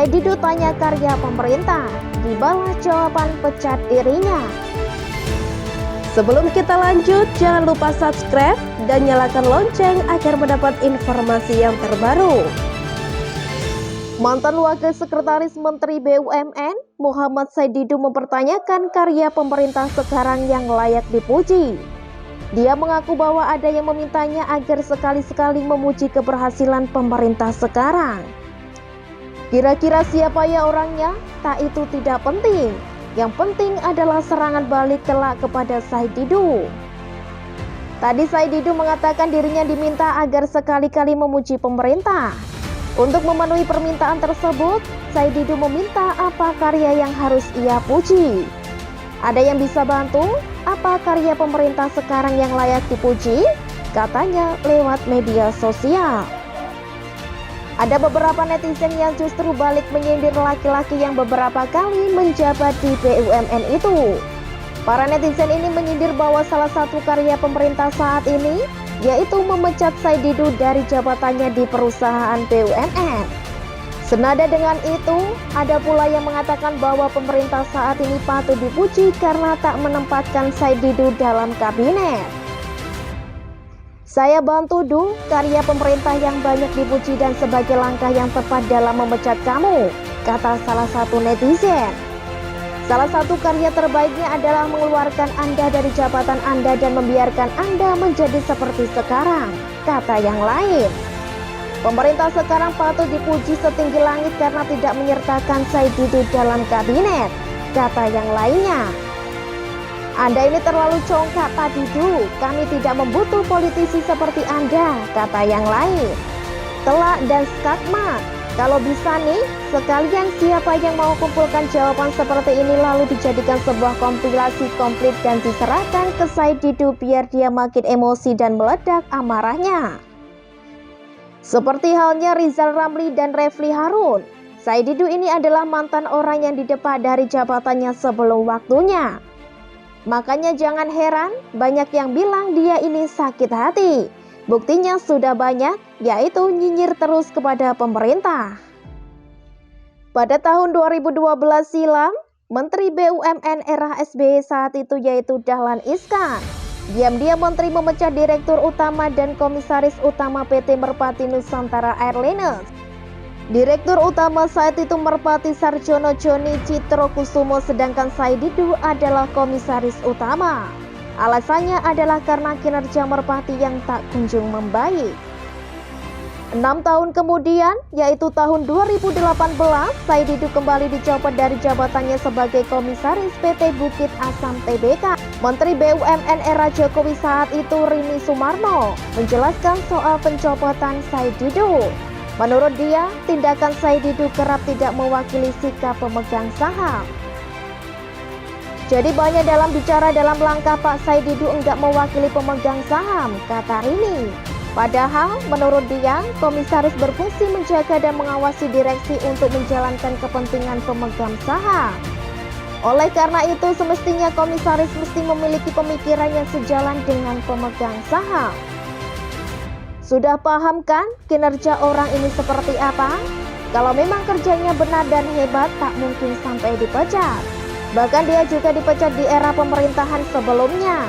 Didu tanya karya pemerintah, dibalas jawaban pecat dirinya. Sebelum kita lanjut, jangan lupa subscribe dan nyalakan lonceng agar mendapat informasi yang terbaru. Mantan Wakil Sekretaris Menteri BUMN, Muhammad Didu mempertanyakan karya pemerintah sekarang yang layak dipuji. Dia mengaku bahwa ada yang memintanya agar sekali-sekali memuji keberhasilan pemerintah sekarang. Kira-kira siapa ya orangnya? Tak, itu tidak penting. Yang penting adalah serangan balik kelak kepada Didu. Tadi Didu mengatakan dirinya diminta agar sekali-kali memuji pemerintah. Untuk memenuhi permintaan tersebut, Didu meminta apa karya yang harus ia puji. Ada yang bisa bantu? Apa karya pemerintah sekarang yang layak dipuji? Katanya lewat media sosial. Ada beberapa netizen yang justru balik menyindir laki-laki yang beberapa kali menjabat di BUMN itu. Para netizen ini menyindir bahwa salah satu karya pemerintah saat ini yaitu memecat Didu dari jabatannya di perusahaan BUMN. Senada dengan itu, ada pula yang mengatakan bahwa pemerintah saat ini patut dipuji karena tak menempatkan Didu dalam kabinet. Saya bantu karya pemerintah yang banyak dipuji dan sebagai langkah yang tepat dalam memecat kamu, kata salah satu netizen. Salah satu karya terbaiknya adalah mengeluarkan Anda dari jabatan Anda dan membiarkan Anda menjadi seperti sekarang, kata yang lain. Pemerintah sekarang patut dipuji setinggi langit karena tidak menyertakan Didu dalam kabinet, kata yang lainnya. Anda ini terlalu congkak Pak Didu, kami tidak membutuh politisi seperti Anda, kata yang lain. Telak dan skakmat, kalau bisa nih, sekalian siapa yang mau kumpulkan jawaban seperti ini lalu dijadikan sebuah kompilasi komplit dan diserahkan ke Didu biar dia makin emosi dan meledak amarahnya. Seperti halnya Rizal Ramli dan Refli Harun, Didu ini adalah mantan orang yang didepak dari jabatannya sebelum waktunya. Makanya jangan heran banyak yang bilang dia ini sakit hati. Buktinya sudah banyak, yaitu nyinyir terus kepada pemerintah. Pada tahun 2012 silam, Menteri BUMN era SBY saat itu yaitu Dahlan Iskan diam-diam menteri memecat Direktur Utama dan Komisaris Utama PT Merpati Nusantara Airlines. Direktur Utama saat itu Merpati Sarjono Joni Citrokusumo, sedangkan Didu adalah Komisaris Utama. Alasannya adalah karena kinerja Merpati yang tak kunjung membaik. 6 tahun kemudian, yaitu tahun 2018, Didu kembali dicopot dari jabatannya sebagai Komisaris PT Bukit Asam Tbk. Menteri BUMN era Jokowi saat itu Rini Sumarno menjelaskan soal pencopotan Didu. Menurut dia, tindakan Didu kerap tidak mewakili sikap pemegang saham. Jadi banyak dalam bicara dalam langkah Pak Didu enggak mewakili pemegang saham, kata Rini. Padahal menurut dia, komisaris berfungsi menjaga dan mengawasi direksi untuk menjalankan kepentingan pemegang saham. Oleh karena itu, semestinya komisaris mesti memiliki pemikiran yang sejalan dengan pemegang saham. Sudah paham kan kinerja orang ini seperti apa? Kalau memang kerjanya benar dan hebat, tak mungkin sampai dipecat. Bahkan dia juga dipecat di era pemerintahan sebelumnya.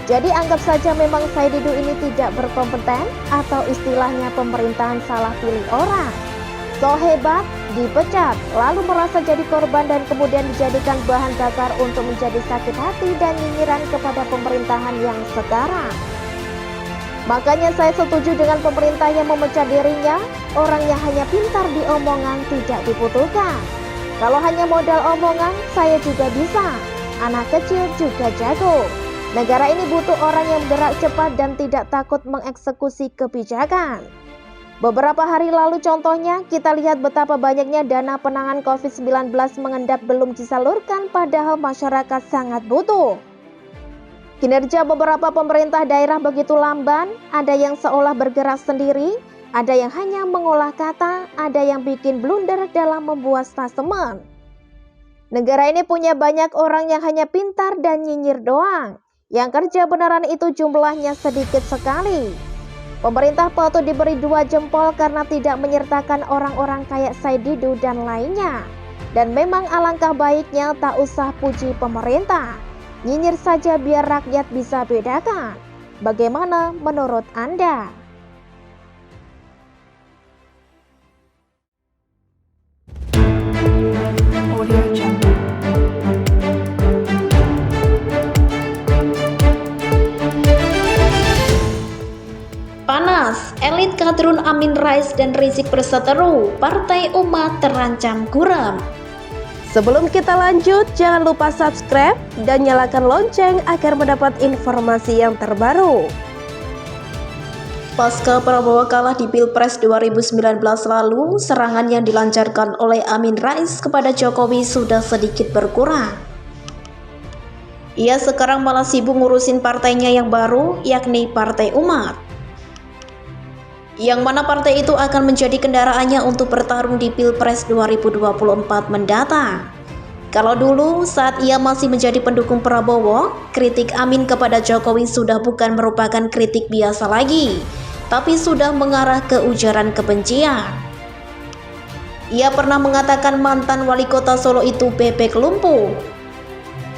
Jadi anggap saja memang Didu ini tidak berkompeten atau istilahnya pemerintahan salah pilih orang. So hebat, dipecat, lalu merasa jadi korban dan kemudian dijadikan bahan bakar untuk menjadi sakit hati dan nyinyiran kepada pemerintahan yang sekarang. Makanya saya setuju dengan pemerintah yang memecat dirinya. Orang yang hanya pintar di omongan tidak dibutuhkan. Kalau hanya modal omongan, saya juga bisa. Anak kecil juga jago. Negara ini butuh orang yang bergerak cepat dan tidak takut mengeksekusi kebijakan. Beberapa hari lalu contohnya, kita lihat betapa banyaknya dana penanganan COVID-19 mengendap belum disalurkan padahal masyarakat sangat butuh. Kinerja beberapa pemerintah daerah begitu lamban, ada yang seolah bergerak sendiri, ada yang hanya mengolah kata, ada yang bikin blunder dalam membuat statement. Negara ini punya banyak orang yang hanya pintar dan nyinyir doang. Yang kerja beneran itu jumlahnya sedikit sekali. Pemerintah patut diberi 2 jempol karena tidak menyertakan orang-orang kayak Said Didu dan lainnya. Dan memang alangkah baiknya tak usah puji pemerintah, nyinyir saja biar rakyat bisa bedakan. Bagaimana menurut Anda? Panas, elit kadrun Amin Rais dan Rizik berseteru, Partai Umat terancam guram. Sebelum kita lanjut, jangan lupa subscribe dan nyalakan lonceng agar mendapat informasi yang terbaru. Pasca Prabowo kalah di Pilpres 2019 lalu, serangan yang dilancarkan oleh Amin Rais kepada Jokowi sudah sedikit berkurang. Ia sekarang malah sibuk ngurusin partainya yang baru, yakni Partai Umat. Yang mana partai itu akan menjadi kendaraannya untuk bertarung di Pilpres 2024 mendatang. Kalau dulu saat ia masih menjadi pendukung Prabowo, kritik Amin kepada Jokowi sudah bukan merupakan kritik biasa lagi, tapi sudah mengarah ke ujaran kebencian. Ia pernah mengatakan mantan wali kota Solo itu bebek lumpuh.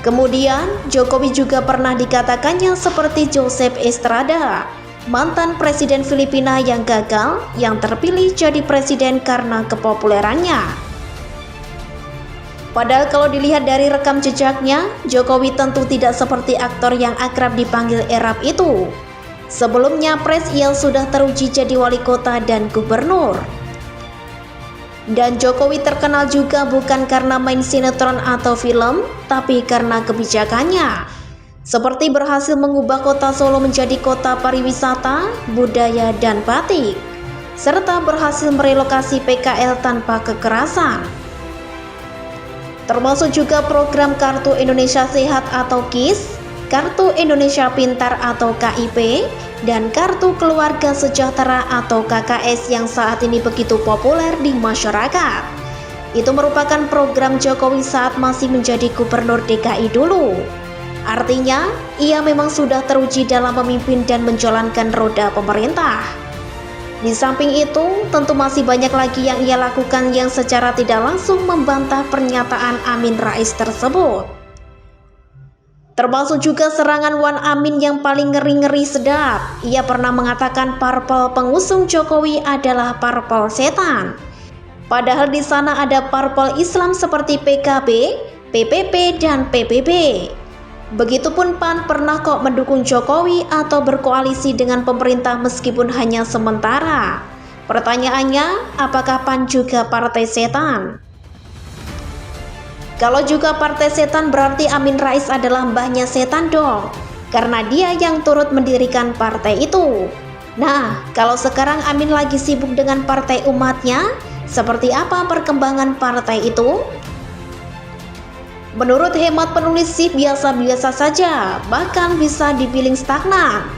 Kemudian Jokowi juga pernah dikatakannya seperti Joseph Estrada, mantan presiden Filipina yang gagal, yang terpilih jadi presiden karena kepopulerannya. Padahal kalau dilihat dari rekam jejaknya, Jokowi tentu tidak seperti aktor yang akrab dipanggil Erap itu. Sebelumnya pres ia sudah teruji jadi wali kota dan gubernur. Dan Jokowi terkenal juga bukan karena main sinetron atau film, tapi karena kebijakannya. Seperti berhasil mengubah kota Solo menjadi kota pariwisata, budaya, dan batik, serta berhasil merelokasi PKL tanpa kekerasan. Termasuk juga program Kartu Indonesia Sehat atau KIS, Kartu Indonesia Pintar atau KIP, dan Kartu Keluarga Sejahtera atau KKS yang saat ini begitu populer di masyarakat. Itu merupakan program Jokowi saat masih menjadi gubernur DKI dulu. Artinya, ia memang sudah teruji dalam memimpin dan menjalankan roda pemerintah. Di samping itu, tentu masih banyak lagi yang ia lakukan yang secara tidak langsung membantah pernyataan Amin Rais tersebut. Termasuk juga serangan Wan Amin yang paling ngeri-ngeri sedap. Ia pernah mengatakan parpol pengusung Jokowi adalah parpol setan. Padahal di sana ada parpol Islam seperti PKB, PPP, dan PBB. Begitupun PAN pernah kok mendukung Jokowi atau berkoalisi dengan pemerintah meskipun hanya sementara. Pertanyaannya, apakah PAN juga partai setan? Kalau juga partai setan berarti Amin Rais adalah mbahnya setan dong, karena dia yang turut mendirikan partai itu. Nah, kalau sekarang Amin lagi sibuk dengan partai umatnya, seperti apa perkembangan partai itu? Menurut hemat penulis sih biasa-biasa saja, bahkan bisa dibilang stagnan.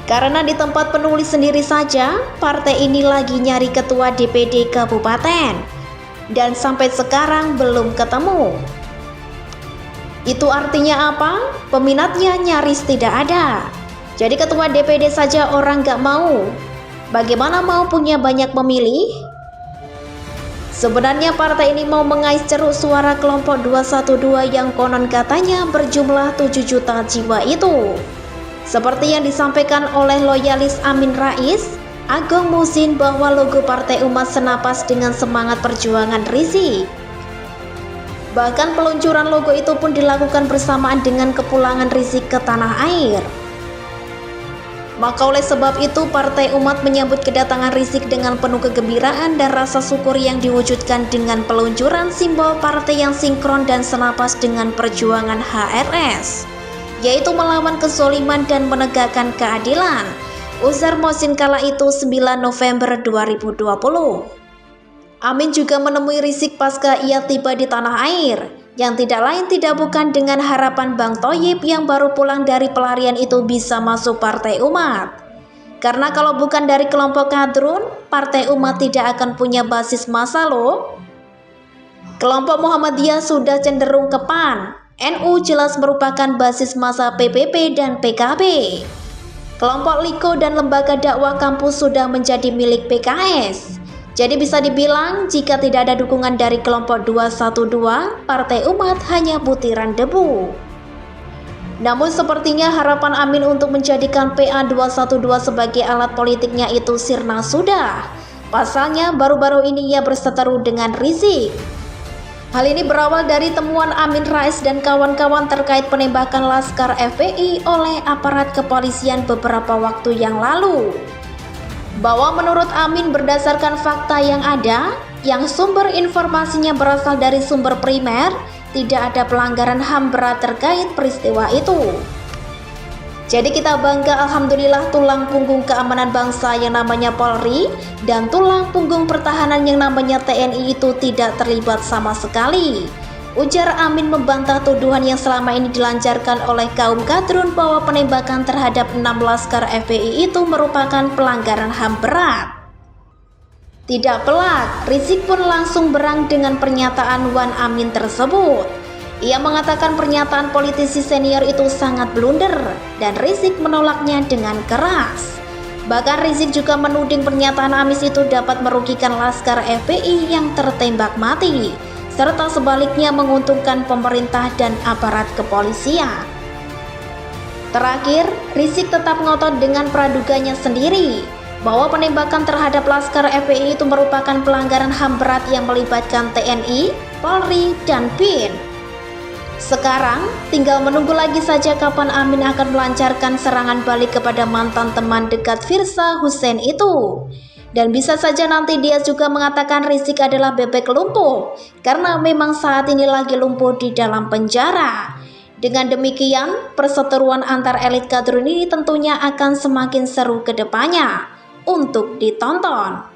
Karena di tempat penulis sendiri saja, partai ini lagi nyari ketua DPD kabupaten, dan sampai sekarang belum ketemu. Itu artinya apa? Peminatnya nyaris tidak ada. Jadi ketua DPD saja orang gak mau. Bagaimana mau punya banyak pemilih? Sebenarnya partai ini mau mengais ceruk suara kelompok 212 yang konon katanya berjumlah 7 juta jiwa itu. Seperti yang disampaikan oleh loyalis Amin Rais, Agung Musin, bahwa logo Partai Umat senapas dengan semangat perjuangan Rizik. Bahkan peluncuran logo itu pun dilakukan bersamaan dengan kepulangan Rizik ke tanah air. Maka oleh sebab itu Partai Umat menyambut kedatangan Rizik dengan penuh kegembiraan dan rasa syukur yang diwujudkan dengan peluncuran simbol partai yang sinkron dan senapas dengan perjuangan HRS, yaitu melawan kezoliman dan menegakkan keadilan, ujar Musin kala itu 9 November 2020. Amin juga menemui Rizik pasca ia tiba di tanah air, yang tidak lain tidak bukan dengan harapan Bang Thoyib yang baru pulang dari pelarian itu bisa masuk Partai Umat. Karena kalau bukan dari kelompok kadrun, Partai Umat tidak akan punya basis massa loh. Kelompok Muhammadiyah sudah cenderung ke PAN, NU jelas merupakan basis massa PPP dan PKB. kelompok Liko dan lembaga dakwah kampus sudah menjadi milik PKS. Jadi bisa dibilang jika tidak ada dukungan dari kelompok 212, Partai Umat hanya butiran debu. Namun sepertinya harapan Amin untuk menjadikan PA 212 sebagai alat politiknya itu sirna sudah. Pasalnya baru-baru ini ia berseteru dengan Rizik. Hal ini berawal dari temuan Amin Rais dan kawan-kawan terkait penembakan Laskar FPI oleh aparat kepolisian beberapa waktu yang lalu. Bahwa menurut Amin berdasarkan fakta yang ada, yang sumber informasinya berasal dari sumber primer, tidak ada pelanggaran HAM berat terkait peristiwa itu. Jadi kita bangga alhamdulillah tulang punggung keamanan bangsa yang namanya Polri dan tulang punggung pertahanan yang namanya TNI itu tidak terlibat sama sekali. Ujar Amin membantah tuduhan yang selama ini dilancarkan oleh kaum kadrun bahwa penembakan terhadap 6 Laskar FPI itu merupakan pelanggaran HAM berat. Tidak pelak, Rizik pun langsung berang dengan pernyataan Wan Amin tersebut. Ia mengatakan pernyataan politisi senior itu sangat blunder dan Rizik menolaknya dengan keras. Bahkan Rizik juga menuding pernyataan Amin itu dapat merugikan Laskar FPI yang tertembak mati, serta sebaliknya menguntungkan pemerintah dan aparat kepolisian. Terakhir, Rizik tetap ngotot dengan praduganya sendiri bahwa penembakan terhadap Laskar FPI itu merupakan pelanggaran HAM berat yang melibatkan TNI, Polri, dan BIN. Sekarang tinggal menunggu lagi saja kapan Amin akan melancarkan serangan balik kepada mantan teman dekat Firza Husein itu. Dan bisa saja nanti dia juga mengatakan Rizik adalah bebek lumpuh karena memang saat ini lagi lumpuh di dalam penjara. Dengan demikian, perseteruan antar elit kadrun ini tentunya akan semakin seru ke depannya untuk ditonton.